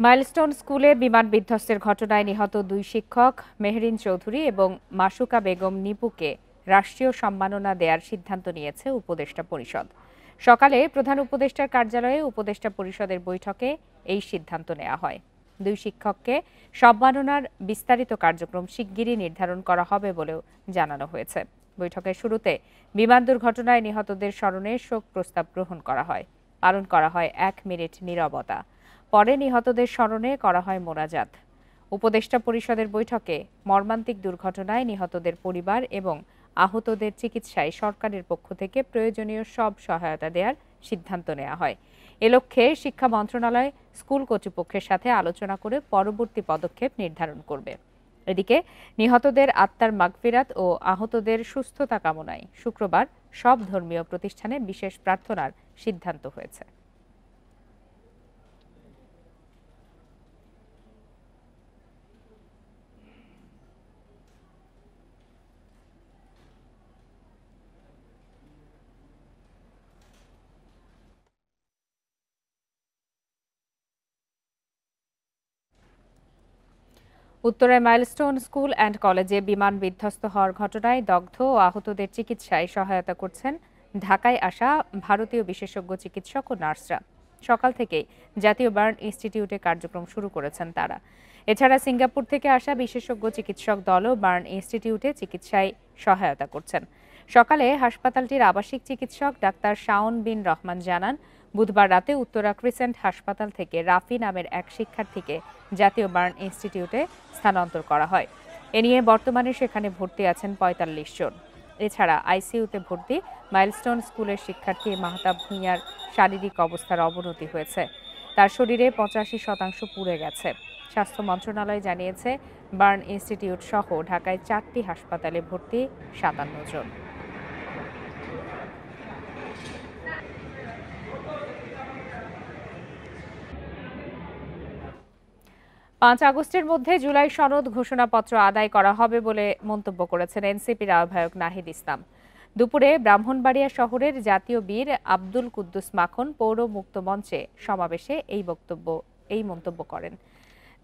Milestone স্কুলে বিমান বিধ্বস্তের ঘটনায় নিহত ২ শিক্ষক মেহরিন চৌধুরী এবং মাসুকা বেগম নিপুকে রাষ্ট্রীয় সম্মাননা দেওয়ার সিদ্ধান্ত নিয়েছে উপদেষ্টা পরিষদ। সকালে প্রধান উপদেষ্টার কার্যালয়ে উপদেষ্টা পরিষদের বৈঠকে এই সিদ্ধান্ত নেওয়া হয়। ২ শিক্ষককে সম্মাননার বিস্তারিত কার্যক্রম শিগগিরই নির্ধারণ করা হবে বলেও জানানো হয়েছে। বৈঠকের শুরুতে বিমান দুর্ঘটনায় নিহতদের স্মরণে শোক প্রস্তাব গ্রহণ করা হয়। পালন করা হয় ১ মিনিট নীরবতা। পরে নিহতদের স্মরণে করা হয় মোনাজাত। উপদেষ্টা পরিষদের বৈঠকে মর্মান্তিক দুর্ঘটনায় নিহতদের পরিবার এবং আহতদের চিকিৎসায় সরকারের পক্ষ থেকে প্রয়োজনীয় সব সহায়তা দেওয়ার সিদ্ধান্ত নেওয়া হয়। এ লক্ষ্যে শিক্ষা মন্ত্রণালয় স্কুল কর্তৃপক্ষের সাথে আলোচনা করে পরবর্তী পদক্ষেপ নির্ধারণ করবে। এদিকে নিহতদের আত্মার মাগফিরাত ও আহতদের সুস্থতা কামনায় শুক্রবার সব ধর্মীয় প্রতিষ্ঠানে বিশেষ প্রার্থনার সিদ্ধান্ত হয়েছে। উত্তরায় মাইলস্টোন স্কুল অ্যান্ড কলেজে বিমান বিধ্বস্ত হওয়ার ঘটনায় দগ্ধ ও আহতদের চিকিৎসায় সহায়তা করছেন ঢাকায় আসা ভারতীয় বিশেষজ্ঞ চিকিৎসক ও নার্সরা। সকাল থেকেই জাতীয় বার্ন ইনস্টিটিউটে কার্যক্রম শুরু করেছেন তারা। এছাড়া সিঙ্গাপুর থেকে আসা বিশেষজ্ঞ চিকিৎসক দলও বার্ন ইনস্টিটিউটে চিকিৎসায় সহায়তা করছেন। সকালে হাসপাতালটির আবাসিক চিকিৎসক ডাক্তার শাওন বিন রহমান জানান, বুধবার রাতে উত্তরা ক্রিসেন্ট হাসপাতাল থেকে রাফি নামের এক শিক্ষার্থীকে জাতীয় বার্ন ইনস্টিটিউটে স্থানান্তর করা হয়। এ নিয়ে বর্তমানে সেখানে ভর্তি আছেন ৪৫ জন। এছাড়া আইসিইউতে ভর্তি মাইলস্টোন স্কুলের শিক্ষার্থী মাহতাব ভূঁইয়ার শারীরিক অবস্থার অবনতি হয়েছে। তার শরীরে ৮৫% পুড়ে গেছে। স্বাস্থ্য মন্ত্রণালয় জানিয়েছে, বার্ন ইনস্টিটিউট সহ ঢাকায় ৪টি হাসপাতালে ভর্তি ৫৭ জন। ৫ আগস্টের মধ্যে জুলাই সনদ ঘোষণাপত্র আদায় করা হবে বলে মন্তব্য করেছেন এনসিপির আহ্বায়ক নাহিদ ইসলাম। দুপুরে ব্রাহ্মণবাড়িয়া শহরের জাতীয় বীর আব্দুল কুদ্দুস মাখন পৌর মুক্ত মঞ্চে সমাবেশে এই মন্তব্য করেন।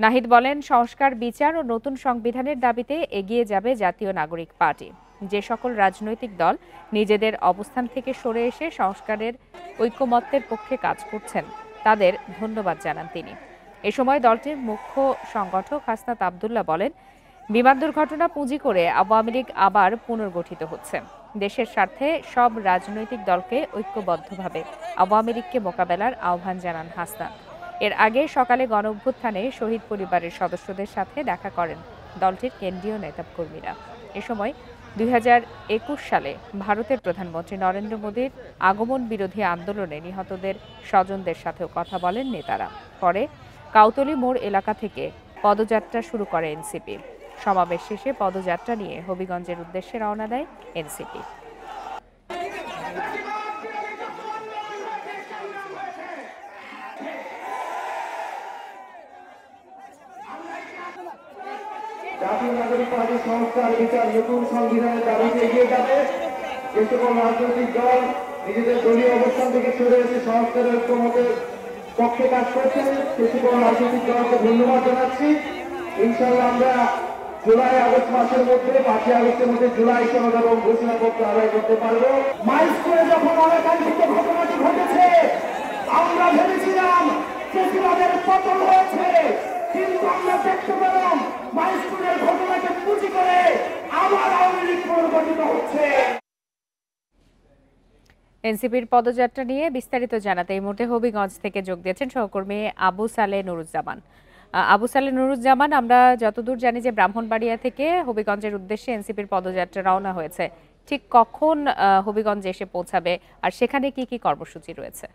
নাহিদ বলেন, সংস্কার, বিচার ও নতুন সংবিধানের দাবিতে এগিয়ে যাবে জাতীয় নাগরিক পার্টি। যে সকল রাজনৈতিক দল নিজেদের অবস্থান থেকে সরে এসে সংস্কারের ঐকমত্যের পক্ষে কাজ করছেন তাদের ধন্যবাদ জানান তিনি। এ সময় দলটির মুখ্য সংগঠক হাসনাত আব্দুল্লাহ বলেন, বিমান দুর্ঘটনা পুঁজি করে আওয়ামী লীগ আবার পুনর্গঠিত হচ্ছে। দেশের স্বার্থে সব রাজনৈতিক দলকে ঐক্যবদ্ধভাবে আওয়ামী লীগকে মোকাবেলার আহ্বান জানান হাসনাত। এর আগে সকালে গণঅভ্যুত্থানে শহীদ পরিবারের সদস্যদের সাথে দেখা করেন দলটির কেন্দ্রীয় নেতাকর্মীরা। এ সময় ২০২১ সালে ভারতের প্রধানমন্ত্রী নরেন্দ্র মোদীর আগমন বিরোধী আন্দোলনে নিহতদের স্বজনদের সাথেও কথা বলেন নেতারা। পরে কাউতলী মোড় এলাকা থেকে পদযাত্রা শুরু করে এনসিপি। সমাবেশ শেষে পদযাত্রা নিয়ে হবিগঞ্জের উদ্দেশ্যে রওনা দেয় এনসিপি। জাতীয় নাগরিক পার্টি সংস্কার, বিচার, নতুন সংবিধানের দাবিতে এগিয়ে যাবে। যে সকল রাজনৈতিক দল নিজেদের দলীয় অবস্থান থেকে সরে এসে সংস্কারের ঐক্যমতের পক্ষে কাজ করছেন, সে সকল রাজনৈতিক দলকে ধন্যবাদ জানাচ্ছি। ইনশাআল্লাহ আমরা জুলাই আগস্ট মাসের মধ্যে ৫ আগস্টের মধ্যে জুলাই সনদ এবং ঘোষণাপত্র আদায় করতে পারবো। মাইলস্টোনে যখন অনাকাঙ্ক্ষিত ঘটনাটি ঘটেছে, আমরা ভেবেছিলাম ফেসিবাদের পতন হয়েছে, কিন্তু আমরা দেখতে পেলাম মাইলস্টোনের ঘটনাকে পুঁজি করে আবার আওয়ামী লীগ পুনর্গঠিত হচ্ছে। এনসিপির পদযাত্রা নিয়ে বিস্তারিত জানাতে এই মুহূর্তে হবিগঞ্জ থেকে যোগ দিয়েছেন সহকর্মী আবু সালে নুরুজ্জামান। আবু সালে নুরুজ্জামান, আমরা যতদূর জানি যে ব্রাহ্মণবাড়িয়া থেকে হবিগঞ্জের উদ্দেশ্যে এনসিপির পদযাত্রা রওনা হয়েছে, ঠিক কখন হবিগঞ্জে এসে পৌঁছাবে আর সেখানে কি কি কর্মসূচি রয়েছে?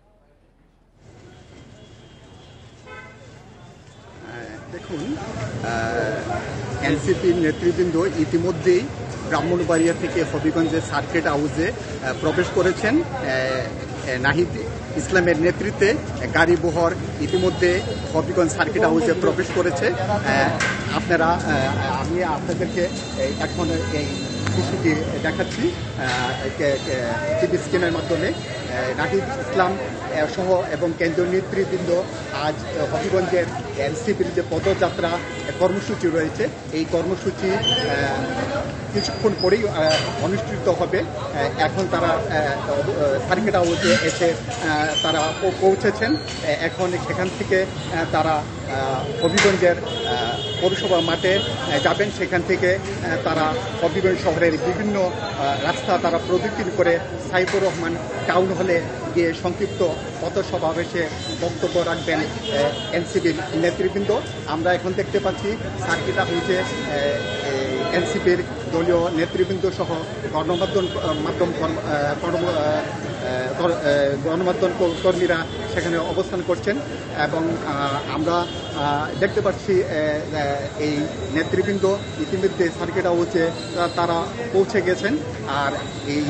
দেখুন, এনসিপির নেতৃবৃন্দ ইতিমধ্যেই ব্রাহ্মণবাড়িয়া থেকে হবিগঞ্জের সার্কিট হাউসে প্রবেশ করেছেন। নাহিদ ইসলামের নেতৃত্বে গাড়ি বহর ইতিমধ্যে হবিগঞ্জ সার্কিট হাউসে প্রবেশ করেছে। আমি আপনাদেরকে এখন এই দৃশ্যটি দেখাচ্ছি টিভি স্ক্রিনের মাধ্যমে। নাহিদ ইসলাম সহ এবং কেন্দ্রীয় নেতৃবৃন্দ আজ হবিগঞ্জের এনসিপির যে পদযাত্রা কর্মসূচি রয়েছে, এই কর্মসূচি কিছুক্ষণ পরেই অনুষ্ঠিত হবে। এখন তারা সার্কিট হাউসে এসে তারা পৌঁছেছেন। এখন সেখান থেকে তারা হবিগঞ্জের পৌরসভা মাঠে যাবেন। সেখান থেকে তারা হবিগঞ্জ শহরের বিভিন্ন রাস্তা তারা প্রদক্ষিণ করে সাইফুর রহমান টাউন হলে গিয়ে সংক্ষিপ্ত পথসমাবেশে বক্তব্য রাখবেন এনসিপির নেতৃবৃন্দ। আমরা এখন দেখতে পাচ্ছি সার্কিট হাউসে এনসিপির দলীয় নেতৃবৃন্দ সহ গণমাধ্যম কর্মীরা সেখানে অবস্থান করছেন এবং আমরা দেখতে পাচ্ছি এই নেতৃবৃন্দ ইতিমধ্যে সার্কিট হাউসে তারা পৌঁছে গেছেন। আর এই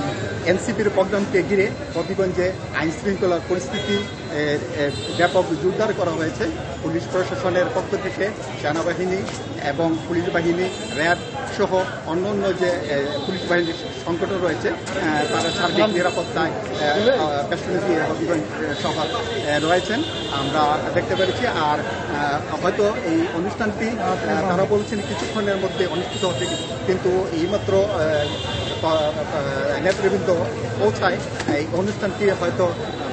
এনসিপির প্রোগ্রামকে ঘিরে হবিগঞ্জে আইন শৃঙ্খলার পরিস্থিতি ব্যাপক জোরদার করা হয়েছে। পুলিশ প্রশাসনের পক্ষ থেকে সেনাবাহিনী এবং পুলিশ বাহিনী, র্যাব সহ অন্যান্য যে পুলিশ বাহিনীর সংগঠন রয়েছে তারা সার্বিক নিরাপত্তায় বেষ্টনী দিয়ে হবিগঞ্জ শহর রয়েছেন আমরা দেখতে পেরেছি। আর হয়তো এই অনুষ্ঠানটি তারা বলছেন কিছুক্ষণের মধ্যে অনুষ্ঠিত হবে, কিন্তু এইমাত্র নেতৃবৃন্দ পৌঁছায় এই অনুষ্ঠানটি হয়তো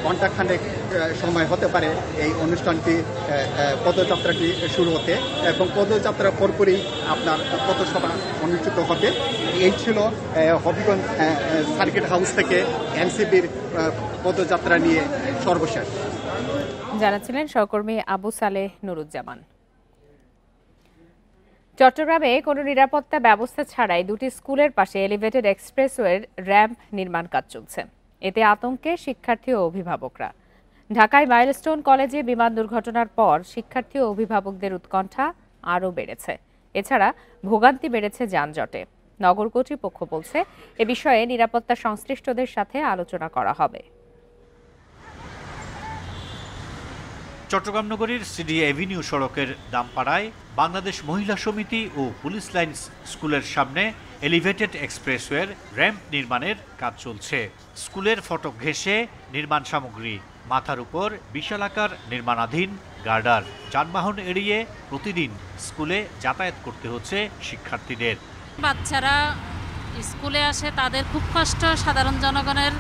ঘণ্টাখানেক সময় হতে পারে এই অনুষ্ঠানটি পদযাত্রাটি শুরু হতে, এবং পদযাত্রার পরপরই আপনার পথসভা অনুষ্ঠিত হবে। এই ছিল হবিগঞ্জ সার্কিট হাউস থেকে এনসিপির পদযাত্রা নিয়ে সর্বশেষ। জানাচ্ছিলেন সহকর্মী আবু সালেহ নুরুজ্জামান। চট্টগ্রামে কোনো নিরাপত্তা ব্যবস্থা ছাড়াই দুটি স্কুলের পাশে এলিভেটেড এক্সপ্রেসওয়ের র্যাম্প নির্মাণ কাজ চলছে। এতে আতঙ্কে শিক্ষার্থী ও অভিভাবকরা। ঢাকায় মাইলস্টোন কলেজে বিমান দুর্ঘটনার পর শিক্ষার্থী ও অভিভাবকদের উৎকণ্ঠা আরও বেড়েছে। এছাড়া ভোগান্তি বেড়েছে যানজটে। নগর কর্তৃপক্ষ বলছে এ বিষয়ে নিরাপত্তা সংশ্লিষ্টদের সাথে আলোচনা করা হবে। চট্টগ্রাম নগরীর সিডি এভিনিউ সড়কের দামপাড়ায় বাংলাদেশ মহিলা সমিতি ও পুলিশ লাইন্স স্কুলের সামনে এলিভেটেড এক্সপ্রেসওয়ের র্যাম্প নির্মাণের কাজ চলছে। স্কুলের ফটক ঘেঁষে নির্মাণ সামগ্রী, মাথার উপর বিশালাকার নির্মাণাধীন গার্ডার। যানবাহন এড়িয়ে প্রতিদিন স্কুলে যাতায়াত করতে হচ্ছে শিক্ষার্থীদের। বাচ্চারা স্কুলে আসে, তাদের খুব কষ্ট। সাধারণ জনগণের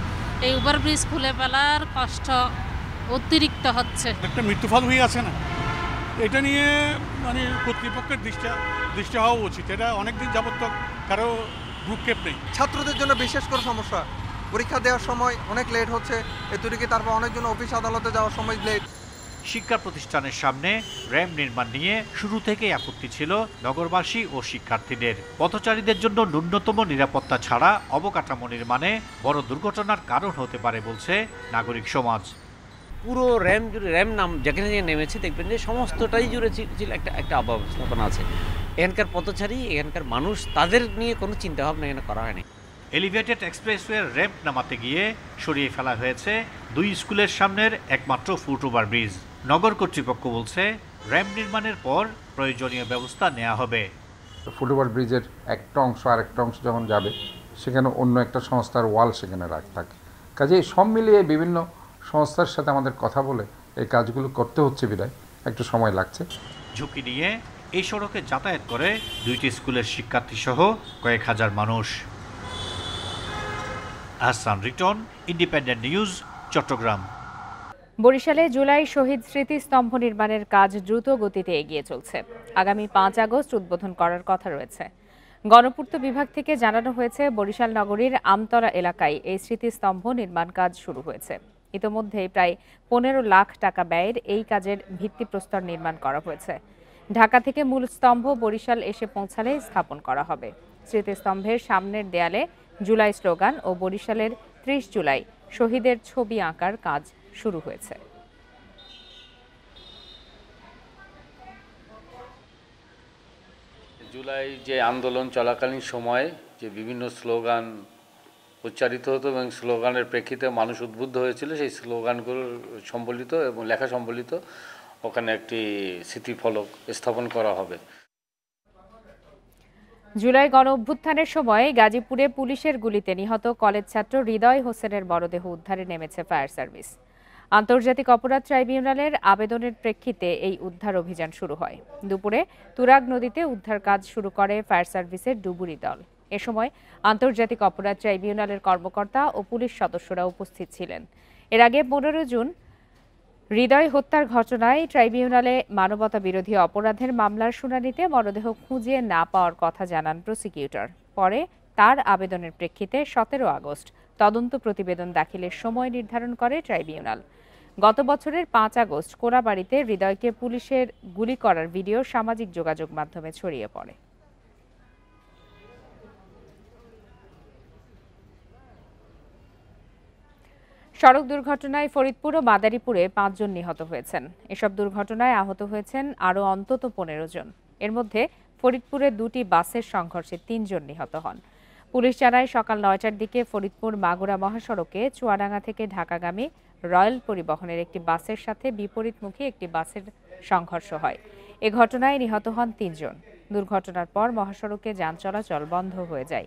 এই ওভারব্রিজ খুলে ফেলার কষ্ট অতিরিক্ত হচ্ছে। একটা মৃত্যুফল হয়ে আছে না, এটা নিয়ে মানে কর্তৃপক্ষের দৃষ্টি হওয়া উচিত। এটা অনেকদিন যাবত কারো ভ্রুক্ষেপ নেই। ছাত্রদের জন্য বিশেষ করে সমস্যা, পরীক্ষা দেওয়ার সময় অনেক লেট হচ্ছে, এতদিকে তারপর অনেকজন অফিস আদালতে যাওয়ার সময় লেট। শিক্ষা প্রতিষ্ঠানের সামনে র্যাম্প নির্মাণ নিয়ে শুরু থেকেই আপত্তি ছিল নগরবাসী ও শিক্ষার্থীদের। পথচারীদের জন্য ন্যূনতম নিরাপত্তা ছাড়া অবকাঠামো নির্মাণে বড় দুর্ঘটনার কারণ হতে পারে বলছে নাগরিক সমাজ। পুরো র্যাম নাম যেখানে নেমেছে দেখবেন যে সমস্তটাই জুড়ে ছিল একটা অব্যবস্থাপনা আছে। এখানকার পথচারী, এখানকার মানুষ, তাদের নিয়ে কোনো চিন্তাভাবনা এখানে করা হয়নি। এলিভেটেড এক্সপ্রেসওয়ের র্যাম্প নামাতে গিয়ে সরিয়ে ফেলা হয়েছে দুই স্কুলের সামনের একমাত্র ফুট ওভার ব্রিজ। নগর কর্তৃপক্ষ বলছে র্যাম্প নির্মাণের পর প্রয়োজনীয় ব্যবস্থা নেওয়া হবে। ফুট ওভার ব্রিজের একটা অংশ আর একটা অংশ যখন যাবে, সেখানে অন্য একটা সংস্থার ওয়াল সেখানে থাকে। কাজেই সব মিলিয়ে বিভিন্ন সংস্থার সাথে আমাদের কথা বলে এই কাজগুলো করতে হচ্ছে, বিদায় একটু সময় লাগছে। ঝুঁকি নিয়ে এই সড়কে যাতায়াত করে দুইটি স্কুলের শিক্ষার্থী সহ কয়েক হাজার মানুষ। Ahsan Riton, Independent News, Chattogram. বরিশালে জুলাই শহীদ স্মৃতিস্তম্ভ নির্মাণের কাজ দ্রুত গতিতে এগিয়ে চলছে। আগামী 5 আগস্ট উদ্বোধন করার কথা রয়েছে। গণপূর্ত বিভাগ থেকে জানানো হয়েছে, বরিশাল নগরীর আমতলা এলাকায় এই স্মৃতিস্তম্ভ নির্মাণ কাজ শুরু হয়েছে। ইতোমধ্যেই প্রায় 15 লাখ টাকা ব্যয়ের এই কাজের ভিত্তিপ্রস্তর নির্মাণ করা হয়েছে। ঢাকা থেকে মূল স্তম্ভ বরিশাল এসে পৌঁছালে স্থাপন করা হবে। স্মৃতিস্তম্ভের সামনের দেয়ালে জুলাই স্লোগান ও বরিশালের 30 জুলাই শহীদের ছবি আঁকার কাজ শুরু হয়েছে। জুলাই যে আন্দোলন চলাকালীন সময়ে যে বিভিন্ন স্লোগান উচ্চারিত হতো এবং স্লোগানের প্রেক্ষিতে মানুষ উদ্বুদ্ধ হয়েছিল, সেই স্লোগানগুলো সম্বলিত এবং লেখা সম্বলিত ওখানে একটি স্মৃতিফলক স্থাপন করা হবে। জুলাই গণ অভ্যুত্থানের সময় গাজীপুরে পুলিশের গুলিতে নিহত কলেজ ছাত্র হৃদয় হোসেনের মরদেহ উদ্ধারে নেমেছে ফায়ার সার্ভিস। আন্তর্জাতিক অপরাধ ট্রাইব্যুনালের আবেদনের প্রেক্ষিতে এই উদ্ধার অভিযান শুরু হয়। দুপুরে তুরাগ নদীতে উদ্ধার কাজ শুরু করে ফায়ার সার্ভিসের ডুবুরি দল। এ সময় আন্তর্জাতিক অপরাধ ট্রাইব্যুনালের কর্মকর্তা ও পুলিশ সদস্যরা উপস্থিত ছিলেন। এর আগে 15 জুন হৃদয় হত্যার ঘটনায় ট্রাইব্যুনালে মানবতা বিরোধী অপরাধের মামলার শুনানিতে মরদেহ খুঁজে না পাওয়ার কথা জানান প্রসিকিউটর। পরে তার আবেদনের প্রেক্ষিতে 17 আগস্ট তদন্ত প্রতিবেদন দাখিলের সময় নির্ধারণ করে ট্রাইব্যুনাল। গত বছরের 5 আগস্ট কোরাবাড়িতে হৃদয়কে পুলিশের গুলি করার ভিডিও সামাজিক যোগাযোগ মাধ্যমে ছড়িয়ে পড়ে। সড়ক দুর্ঘটনায় ফরিদপুর ও মাদারীপুরে 5 জন নিহত হয়েছেন। এসব দুর্ঘটনায় আহত হয়েছেন আরও অন্তত 15 জন। এর মধ্যে ফরিদপুরে 2টি বাসের সংঘর্ষে 3 জন নিহত হন। পুলিশ জানায় সকাল 9টার দিকে ফরিদপুর মাগুরা মহাসড়কে চুয়াডাঙ্গা থেকে ঢাকাগামী রয়্যাল পরিবহনের একটি বাসের সাথে বিপরীতমুখী একটি বাসের সংঘর্ষ হয়। এ ঘটনায় নিহত হন 3 জন। দুর্ঘটনার পর মহাসড়কে যান চলাচল বন্ধ হয়ে যায়।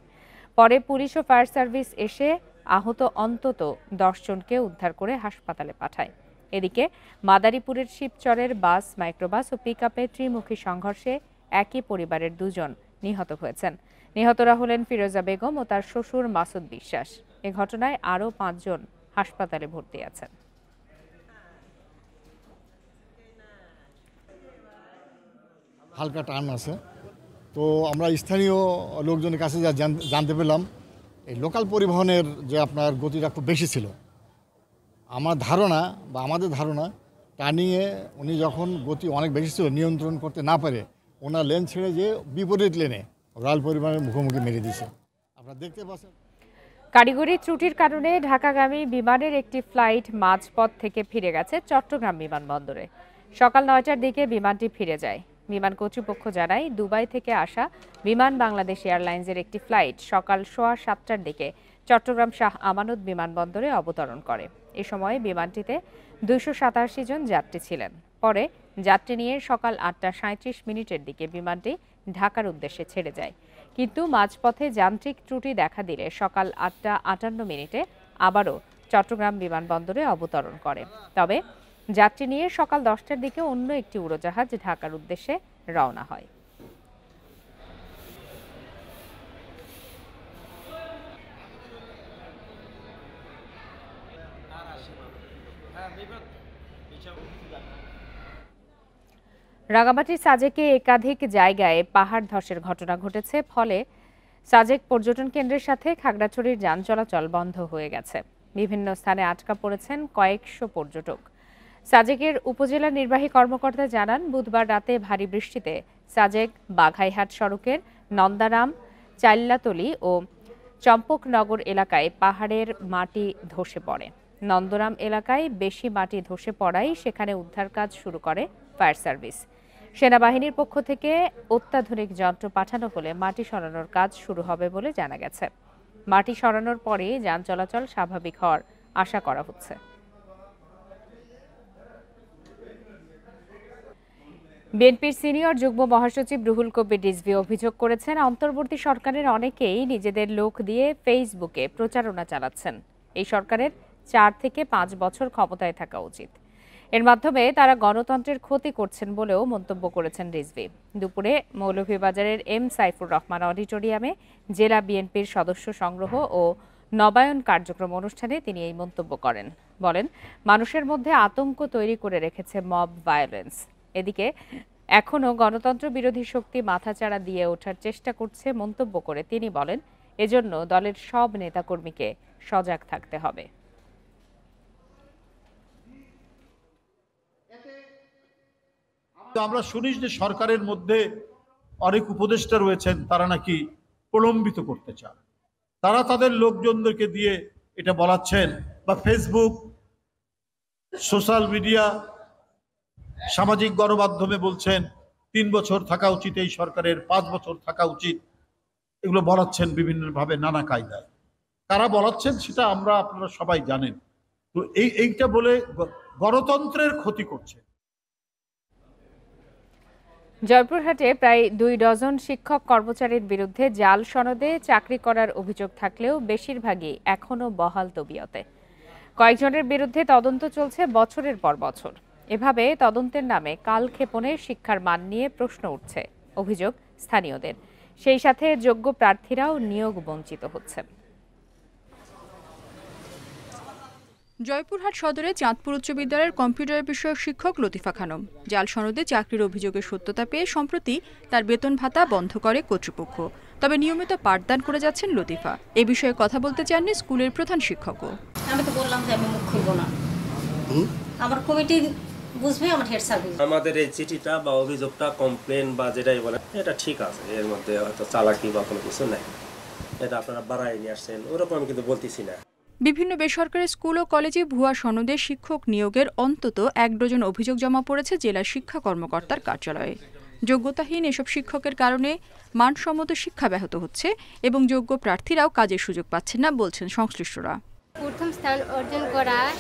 পরে পুলিশ ও ফায়ার সার্ভিস এসে আহত অন্তত 10 জনকে উদ্ধার করে হাসপাতালে পাঠায়। এদিকে মাদারীপুরের শিবচরের বাস, মাইক্রোবাস ও পিকআপে ত্রিমুখী সংঘর্ষে একই পরিবারের 2 জন নিহত হয়েছেন। নিহতরা হলেন ফিরোজা বেগম ও তার শ্বশুর মাসুদ বিশ্বাস। এ ঘটনায় আরও 5 জন হাসপাতালে ভর্তি আছেন। হালকা টান আছে, তো আমরা স্থানীয় লোকজনের কাছে যা জানতে পেলাম, এই লোকাল পরিবহনের যে আপনার গতিটা খুব বেশি ছিল। আমার ধারণা বা আমাদের ধারণা, টার্নিংয়ে উনি যখন গতি অনেক বেশি ছিল, নিয়ন্ত্রণ করতে না পারে ওনার লেন ছেড়ে যে বিপরীত লেনে রয়্যাল পরিবহনের মুখোমুখি মেরে দিয়েছে। আপনারা দেখতে পাচ্ছেন। কারিগরি ত্রুটির কারণে ঢাকাগামী বিমানের একটি ফ্লাইট মাঝপথ থেকে ফিরে গেছে চট্টগ্রাম বিমানবন্দরে। সকাল 9টার দিকে বিমানটি ফিরে যায়। বিমান কর্তৃপক্ষ জানায়, দুবাই থেকে আসা বিমান বাংলাদেশ এয়ারলাইন্সের একটি ফ্লাইট সকাল 7:15টার দিকে চট্টগ্রাম শাহ আমানত বিমানবন্দরে অবতরণ করে। এ সময় বিমানটিতে 287 জন যাত্রী ছিলেন। পরে যাত্রী নিয়ে সকাল 8:37 দিকে বিমানটি ঢাকার উদ্দেশ্যে ছেড়ে যায়। কিন্তু মাঝপথে যান্ত্রিক ত্রুটি দেখা দিলে সকাল 8:58 আবারও চট্টগ্রাম বিমানবন্দরে অবতরণ করে। তবে যাত্রী নিয়ে সকাল 10টার দিকে অন্য একটি উড়োজাহাজ ঢাকার উদ্দেশ্যে রওনা হয়। রাঙামাটির সাজেকে একাধিক জায়গায় পাহাড় ধসের ঘটনা ঘটেছে। ফলে সাজেক পর্যটন কেন্দ্রের সাথে খাগড়াছড়ির যান চলাচল বন্ধ হয়ে গেছে। বিভিন্ন স্থানে আটকা পড়েছেন কয়েকশো পর্যটক। সাজেকের উপজেলা নির্বাহী কর্মকর্তা জানান, বুধবার রাতে ভারী বৃষ্টিতে সাজেক বাঘাইহাট সড়কের নন্দারাম, চাইল্লাতলি ও চম্পকনগর এলাকায় পাহাড়ের মাটি ধসে পড়ে। নন্দরাম এলাকায় বেশি মাটি ধসে পড়ায় সেখানে উদ্ধার কাজ শুরু করে ফায়ার সার্ভিস। সেনাবাহিনীর পক্ষ থেকে অত্যাধুনিক যন্ত্র পাঠানো হলে মাটি সরানোর কাজ শুরু হবে বলে জানা গেছে। মাটি সরানোর পরে যান চলাচল স্বাভাবিক হওয়ার আশা করা হচ্ছে। বিএনপির সিনিয়র যুগ্ম মহাসচিব রুহুল কবির রিজভী অভিযোগ করেছেন, অন্তর্বর্তী সরকারের অনেকেই নিজেদের লোক দিয়ে ফেসবুকে প্রচারণা চালাচ্ছেন। এই সরকারের 4 থেকে 5 বছর ক্ষমতায় থাকা উচিত। এর মাধ্যমে তারা গণতন্ত্রের ক্ষতি করছেন বলেও মন্তব্য করেছেন রিজভী। দুপুরে মৌলভীবাজারের এম সাইফুর রহমান অডিটোরিয়ামে জেলা বিএনপির সদস্য সংগ্রহ ও নবায়ন কার্যক্রম অনুষ্ঠানে তিনি এই মন্তব্য করেন। বলেন, মানুষের মধ্যে আতঙ্ক তৈরি করে রেখেছে মব ভায়োলেন্স। এদিকে এখনও গণতন্ত্র বিরোধী শক্তি মাথাচাড়া দিয়ে ওঠার চেষ্টা করছে মন্তব্য করে তিনি বলেন, এজন্য দলের সব নেতাকর্মীকে সজাগ থাকতে হবে। আমরা শুনি যে সরকারের মধ্যে অনেক উপদেষ্টা রয়েছেন, তারা নাকি প্রলম্বিত করতে চান। তারা তাদের লোকজনদেরকে দিয়ে এটা বলাচ্ছেন, বা ফেসবুক, সোশ্যাল মিডিয়া, সামাজিক গণমাধ্যমে বলছেন 3 বছর থাকা উচিত এই সরকারের, 5 বছর থাকা উচিত। এগুলো বলাচ্ছেন বিভিন্নভাবে, নানা কায়দায়। কারা বলাচ্ছেন সেটা আপনারা সবাই জানেন। তো এইটা বলে গণতন্ত্রের ক্ষতি করছে। জয়পুরহাটে প্রায় 2 ডজন শিক্ষক কর্মচারীর বিরুদ্ধে জাল সনদে চাকরি করার অভিযোগ থাকলেও বেশিরভাগই এখনও বহাল তবিয়তে। কয়েকজনের বিরুদ্ধে তদন্ত চলছে বছরের পর বছর। এভাবে তদন্তের নামে কালক্ষেপণে শিক্ষার মান নিয়ে প্রশ্ন উঠছে, অভিযোগ স্থানীয়দের। সেই সাথে যোগ্য প্রার্থীরাও নিয়োগ বঞ্চিত হচ্ছেন। জয়পুরহাট সদরে চাঁদপুর উচ্চ বিদ্যালয়ের কম্পিউটার বিষয়ক শিক্ষক লতিফা খানম জাল সনদে চাকরির অভিযোগের সত্যতা পেয়ে সম্প্রতি তার বেতন ভাতা বন্ধ করে কর্তৃপক্ষ। তবে নিয়মিত পাঠদান করে যাচ্ছেন লতিফা। এ বিষয়ে কথা বলতে চাননি স্কুলের প্রধান শিক্ষকও। আমি তো বললাম যে আমি মুখ খুলবো না, আমার কমিটি বুঝবে, আমার হেড সার্ভিস। আমাদের এই চিঠিটা বা অভিযোগটা, কমপ্লেন বা যেটাই বলে, এটা ঠিক আছে, এর মধ্যে হয়তো চালাকি বা কোনো কিছু নাই, এটা আপনারা বাড়াই নিয়ে আসছেন, ওরকম আমি কিন্তু বলতেছি না। বিভিন্ন বেসরকারি স্কুল ও কলেজে ভুয়া সনদে শিক্ষক নিয়োগের অন্তত 1 ডজন অভিযোগ জমা পড়েছে জেলা শিক্ষা কর্মকর্তার কার্যালয়ে। যোগ্যতাহীন এসব শিক্ষকের কারণে মানসম্মত শিক্ষা ব্যাহত হচ্ছে এবং যোগ্য প্রার্থীরাও কাজের সুযোগ পাচ্ছেন না বলছেন সংশ্লিষ্টরা। প্রথম স্থান অর্জন করার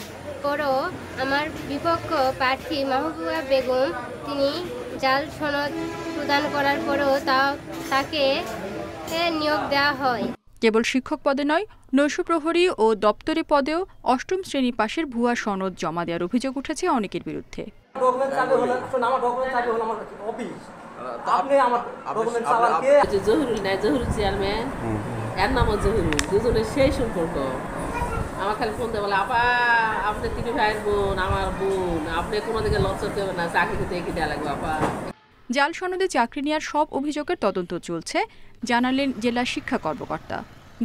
পরও আমার বিপক্ষ প্রার্থী মাহবুবা বেগম, তিনি জাল সনদ প্রদান করার পরও তাকে নিয়োগ দেওয়া হয়। কেবল শিক্ষক পদে নয়, নৈশ প্রহরী ও দপ্তরি পদেও 8ম শ্রেণী পাশের ভুয়া সনদ জমা দেওয়ার অভিযোগ উঠেছে অনেকের বিরুদ্ধে। চেয়ারম্যান, এর নামও জহুরুল, দুজনের সেই সম্পর্ক। আমার খালি ফোন দিয়ে বলে, আপা আপনি 3 ভাইয়ের বোন, আমার বোন, আপনি কোনো দিকে লজ্জা দেবেন না, চাকরি করতে এগিয়ে দেওয়া লাগবে আপা। জাল সনদে চাকরি নেওয়ার সব অভিযোগের তদন্ত চলছে, জানালেন জেলা শিক্ষা কর্মকর্তা।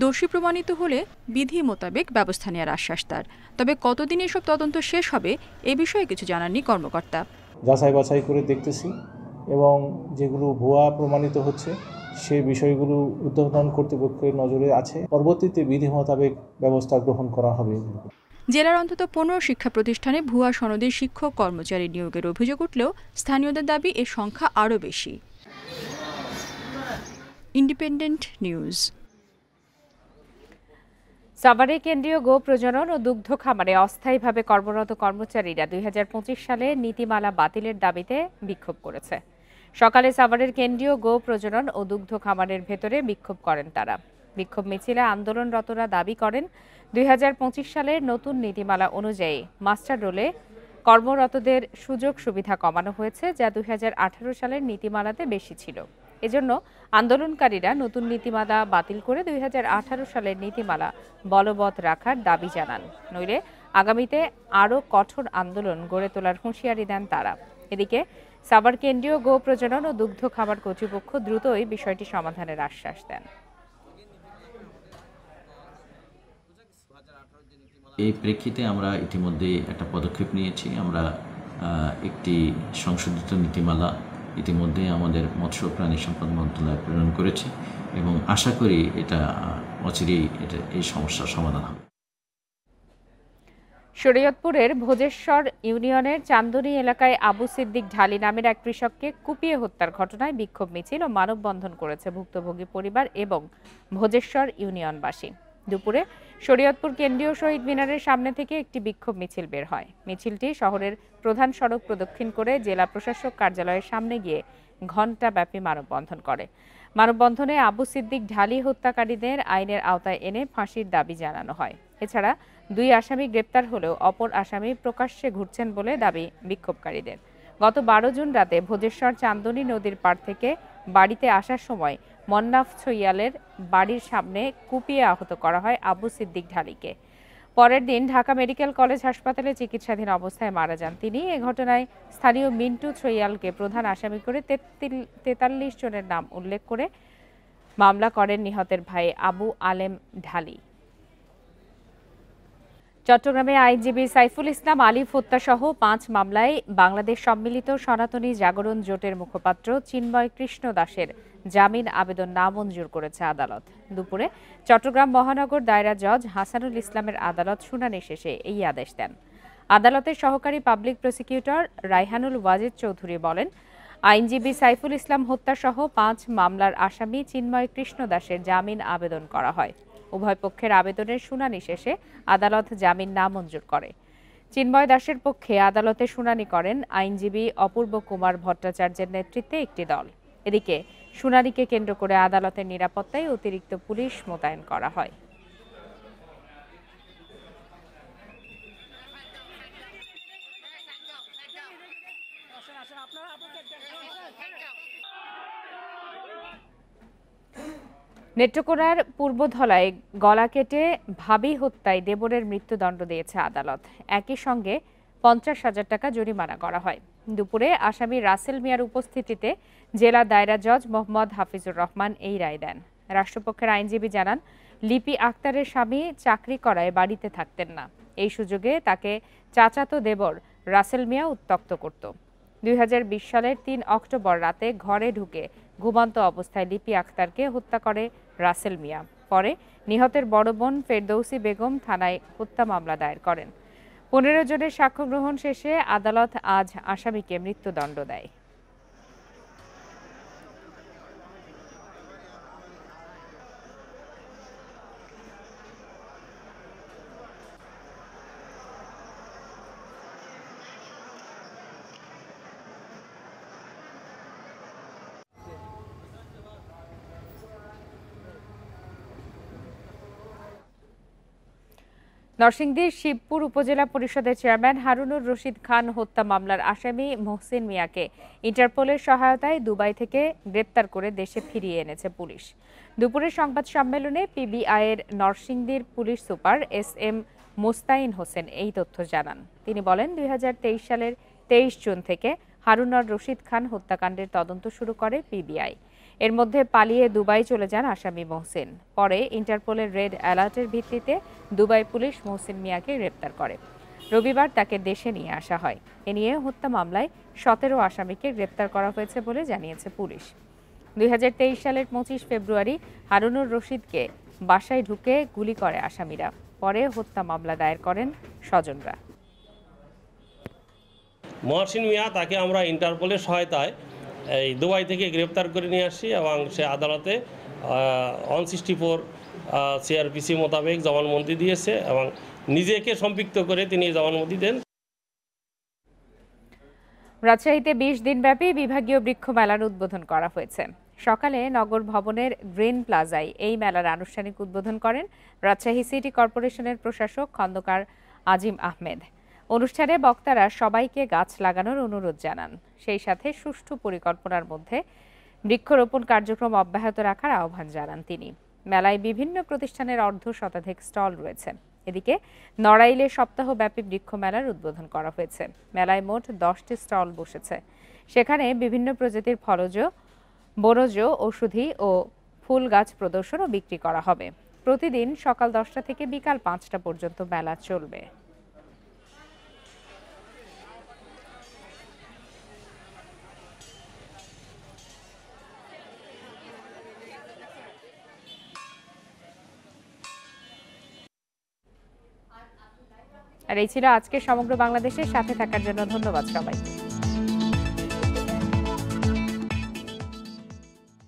দোষী প্রমাণিত হলে বিধি মোতাবেক ব্যবস্থা নেওয়ার আশ্বাস তার। তবে কতদিন এসব তদন্ত শেষ হবে এ বিষয়ে কিছু জানাননি কর্মকর্তা। যাচাই বাছাই করে দেখতেছি এবং যেগুলো ভুয়া প্রমাণিত হচ্ছে সেই বিষয়গুলো ঊর্ধ্বতন কর্তৃপক্ষের নজরে আছে, পরবর্তীতে বিধি মোতাবেক ব্যবস্থা গ্রহণ করা হবে। জেলার অন্তত 15 শিক্ষা প্রতিষ্ঠানে ভুয়া সনদে শিক্ষক কর্মচারী নিয়োগের অভিযোগ উঠলেও স্থানীয়দের দাবি এর সংখ্যা আরও বেশি। Independent news. সাভারে কেন্দ্রীয় গো প্রজনন ও দুগ্ধ খামারে অস্থায়ীভাবে কর্মরত কর্মচারীরা 2025 সালে নীতিমালা বাতিলের দাবিতে বিক্ষোভ করেছে। সকালে সাভারের কেন্দ্রীয় গো প্রজনন ও দুগ্ধ খামারের ভেতরে বিক্ষোভ করেন তারা। বিক্ষোভ মিছিলে আন্দোলনরতরা দাবি করেন 2025 সালের নতুন নীতিমালা অনুযায়ী মাস্টার রোলে কর্মরতদের সুযোগ সুবিধা কমানো হয়েছে, যা 2018 সালের নীতিমালাতে বেশি ছিল। এজন্য আন্দোলনকারীরা নতুন নীতিমালা বাতিল করে 2018 সালের নীতিমালা বলবৎ রাখার দাবি জানান। নইলে আগামীতে আরও কঠোর আন্দোলন গড়ে তোলার হুঁশিয়ারি দেন তারা। এদিকে সাভার কেন্দ্রীয় গো প্রজনন ও দুগ্ধ খামার কর্তৃপক্ষ দ্রুতই বিষয়টি সমাধানের আশ্বাস দেন। এই প্রেক্ষিতে আমরা ইতিমধ্যে একটা পদক্ষেপ নিয়েছি। আমরা একটি সংশোধিত নীতিমালা ইতিমধ্যে আমাদের মৎস্য প্রাণী সম্পদ মন্ত্রণালয়ে প্রেরণ করেছি এবং আশা করি এটা অচিরেই এই সমস্যার সমাধান হবে। শরীয়তপুরের ভোজেশ্বর ইউনিয়নের চান্দনী এলাকায় আবু সিদ্দিক ঢালি নামের এক কৃষককে কুপিয়ে হত্যার ঘটনায় বিক্ষোভ মিছিল ও মানববন্ধন করেছে ভুক্তভোগী পরিবার এবং ভোজেশ্বর ইউনিয়নবাসী। দুপুরে শরীয়তপুর কেন্দ্রীয় শহীদ মিনারের সামনে থেকে একটি বিক্ষোভ মিছিল বের হয়। মিছিলটি শহরের প্রধান সড়ক প্রদক্ষিণ করে জেলা প্রশাসক কার্যালয়ের সামনে গিয়ে ঘণ্টাব্যাপী মানববন্ধন করে। মানববন্ধনে আবু সিদ্দিক ঢালি হত্যাকারীদের আইনের আওতায় এনে ফাঁসির দাবি জানানো হয়। এছাড়া 2 আসামি গ্রেপ্তার হলেও অপর আসামি প্রকাশ্যে ঘুরছেন বলে দাবি বিক্ষোভকারীদের। গত 12 জুন রাতে ভোজেশ্বর চান্দনী নদীর পাড় থেকে বাড়িতে আসার সময় মন্নাফ ছইয়ালের বাড়ির সামনে কুপিয়ে আহত করা হয় আবু সিদ্দিক ঢালিকে। পরের দিন ঢাকা মেডিকেল কলেজ হাসপাতালে চিকিৎসাধীন অবস্থায় মারা যান তিনি। এ ঘটনায় স্থানীয় মিন্টু ছইয়ালকে প্রধান আসামি করে 43 জনের নাম উল্লেখ করে মামলা করেন নিহতের ভাই আবু আলেম ঢালি। চট্টগ্রামে আইনজীবী সাইফুল ইসলাম আলিফ হত্যাসহ 5 মামলায় বাংলাদেশ সম্মিলিত সনাতনী জাগরণ জোটের মুখপাত্র চিন্ময় কৃষ্ণ দাসের জামিন আবেদন নামঞ্জুর করেছে আদালত। দুপুরে চট্টগ্রাম মহানগর দায়রা জজ হাসানুল ইসলামের আদালত শুনানি শেষে এই আদেশ দেন। আদালতের সহকারী পাবলিক প্রসিকিউটর রায়হানুল ওয়াজিদ চৌধুরী বলেন, আইনজীবী সাইফুল ইসলাম হত্যাসহ 5 মামলার আসামি চিন্ময় কৃষ্ণ দাসের জামিন আবেদন করা হয়। উভয় পক্ষের আবেদনের শুনানি শেষে আদালত জামিন নামঞ্জুর করে। চিন্ময় দাসের পক্ষে আদালতে শুনানি করেন আইনজীবী অপূর্ব কুমার ভট্টাচার্যের নেতৃত্বে একটি দল। এদিকে শুনানিকে কেন্দ্র করে আদালতের নিরাপত্তায় অতিরিক্ত পুলিশ মোতায়েন করা হয়। নেত্রকোনার পূর্বধলায় গলা কেটে ভাবি হত্যায় দেবরের মৃত্যুদণ্ড দিয়েছে আদালত। একই সঙ্গে 50,000 টাকা জরিমানা করা হয়। দুপুরে আসামি রাসেল মিয়ার উপস্থিতিতে জেলা দায়রা জজ মোহাম্মদ হাফিজুর রহমান এই রায় দেন। রাষ্ট্রপক্ষের আইনজীবী জানান, লিপি আক্তারের স্বামী চাকরি করায় বাড়িতে থাকতেন না। এই সুযোগে তাকে চাচাতো দেবর রাসেল মিয়া উত্ত্যক্ত করত। 2020 সালের 3 অক্টোবর রাতে ঘরে ঢুকে ঘুমন্ত অবস্থায় লিপি আক্তারকে হত্যা করে রাসেল মিয়া। পরে নিহতের বড় বোন ফেরদৌসী বেগম থানায় হত্যা মামলা দায়ের করেন। 15 জনের সাক্ষ্য গ্রহণ শেষে আদালত আজ আসামিকে মৃত্যুদণ্ড দেয়। নরসিংদীর শিবপুর উপজেলা পরিষদের চেয়ারম্যান হারুনুর রশিদ খান হত্যা মামলার আসামি মোহসিন মিয়াকে ইন্টারপোলের সহায়তায় দুবাই থেকে গ্রেপ্তার করে দেশে ফিরিয়ে এনেছে পুলিশ। দুপুরের সংবাদ সম্মেলনে পিবিআইয়ের নরসিংদীর police super SM Mostain Hossain এই তথ্য জানান। তিনি বলেন, 2023 সালের 23 জুন থেকে হারুনুর রশিদ খান হত্যাকাণ্ডের তদন্ত শুরু করে পিবিআই। এর মধ্যে পালিয়ে দুবাই চলে যান আসামি মোহসিন। পরে ইন্টারপোলের রেড অ্যালার্টের ভিত্তিতে দুবাই পুলিশ মোহসিন মিয়াকে গ্রেপ্তার করে। রবিবার তাকে দেশে নিয়ে আসা হয়। এ নিয়ে হত্যা মামলায় 17 আসামিকে গ্রেপ্তার করা হয়েছে বলে জানিয়েছে পুলিশ। 2023 সালের 25 ফেব্রুয়ারি হারুনুর রশিদকে বাসায় ঢুকে গুলি করে আসামিরা। পরে হত্যা মামলা দায়ের করেন স্বজনরা। মোহসিন মিয়া তাকে আমরা ইন্টারপোলের সহায়তায় এই দুবাই থেকে গ্রেপ্তার করে নিয়ে আসি এবং সে আদালতে 164 CRPC মোতাবেক জবানবন্দি দিয়েছে এবং নিজেকে সম্পৃক্ত করে তিনি জবানবন্দি দেন। রাজশাহীতে 20 দিনব্যাপী বিভাগীয় বৃক্ষ মেলার উদ্বোধন করা হয়েছে। সকালে নগর ভবনের গ্রিন প্লাজায় এই মেলার আনুষ্ঠানিক উদ্বোধন করেন রাজশাহী সিটি কর্পোরেশনের প্রশাসক খন্দকার আজিম আহমেদ। অনুষ্ঠানে বক্তারা সবাইকে গাছ লাগানোর অনুরোধ জানান। সেই সাথে সুষ্ঠু পরিকল্পনার মধ্যে বৃক্ষরোপণ কার্যক্রম অব্যাহত রাখার আহ্বান জানান তিনি। মেলায় বিভিন্ন প্রতিষ্ঠানের অর্ধশতাধিক স্টল রয়েছে। এদিকে নড়াইলে সপ্তাহব্যাপী বৃক্ষ মেলার উদ্বোধন করা হয়েছে। মেলায় মোট 10টি স্টল বসেছে। সেখানে বিভিন্ন প্রজাতির ফলজ, বনজ, ঔষধি ও ফুল গাছ প্রদর্শন ও বিক্রি করা হবে। প্রতিদিন সকাল 10টা থেকে বিকাল 5টা পর্যন্ত মেলা চলবে। আর এই ছিল আজকে সমগ্র বাংলাদেশের সাথে থাকার জন্য ধন্যবাদ সবাইকে।